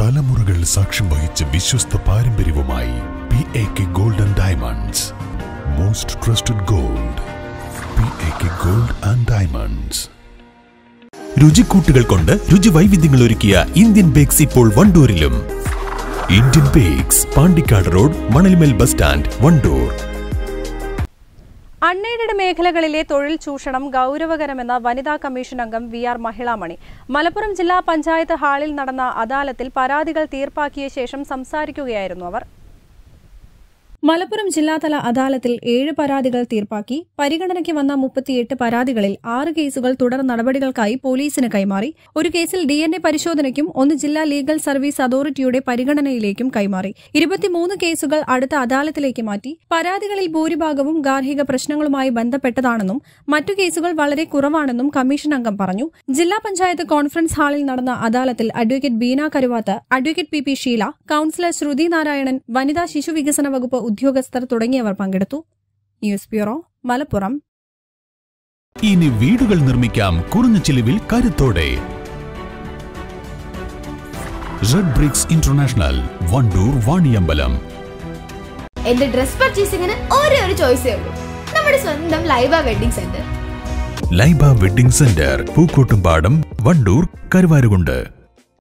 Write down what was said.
തലമുറകൾ സാക്ഷ്യം വഹിച്ച വിശ്വസ്ത പാരമ്പര്യവുമായി PAK Gold and Diamonds. Most trusted gold. PAK Gold and Diamonds. രുചിക്കൂട്ടുകൾ കൊണ്ട് രുചി വൈവിധ്യങ്ങൾ ഒരുക്കിയ ഇന്ത്യൻ ബേക്സ് ഇപ്പോൾ വണ്ടൂരിലും. Indian Bakes, Pandikkad road, Manalimel bus stand, Wandoor. Unaided മേഖലകളിലെ തൊഴിൽ ചൂഷണം ഗൗരവകരമെന്ന വനിതാ കമ്മീഷൻ അംഗം VR മഹിളാമണി മലപ്പുറം ജില്ലാ പഞ്ചായത്ത് ഹാളിൽ നടന്ന അദാലത്തിൽ പരാതികൾ തീർപ്പാക്കിയ ശേഷം സംസാരിക്കുകയായിരുന്നു അവർ. മലപ്പുറം ജില്ലാതല അദാലത്തിൽ 7 പരാതികൾ തീർപ്പാക്കി. പരിഗണനയ്ക്ക് വന്ന 38 പരാതികളിൽ 6 കേസുകൾ തുടർ നടപടികൾക്കായി പോലീസിന് കൈമാറി. ഒരു കേസിൽ DNA പരിശോധനയ്ക്കും 1 ജില്ലാ ലീഗൽ സർവീസ് അതോറിറ്റിയുടെ പരിഗണനയിലേക്കും കൈമാറി. 23 കേസുകൾ അടുത്ത അദാലത്തിലേക്ക് മാറ്റി. പരാതികളിൽ ഭൂരിഭാഗവും ഗാർഹിക പ്രശ്നങ്ങളുമായി ബന്ധപ്പെട്ടതാണെന്നും മറ്റു കേസുകൾ വളരെ കുറവാണെന്നും കമ്മീഷൻ അംഗം പറഞ്ഞു. ജില്ലാ പഞ്ചായത്ത് കോൺഫറൻസ് ഹാളിൽ നടന്ന അദാലത്തിൽ advocate Beena Karuvath, advocate PP Sheela, councillor Shruti Narayanan, വനിതാ ശിശു വികസന വകുപ്പ് ഉദ്യോഗസ്ഥർ തുടങ്ങിയവർ പങ്കെടുത്തു. News bureau, Malappuram. ഇനി വീടുകൾ നിർമ്മിക്കാം കുറഞ്ഞ ചിലവിൽ കരുത്തോടെ. Red Bricks International, Wandoor, Vaniyambalam. എന്റെ ഡ്രസ് പർച്ചേസിംഗിന് ഒരേ ഒരു ചോയ്സേ ഉള്ളൂ, നമ്മുടെ സ്വന്തം Laiba wedding centre. Laiba wedding centre, Pookkottumpadam, Wandoor, Karuvarakundu.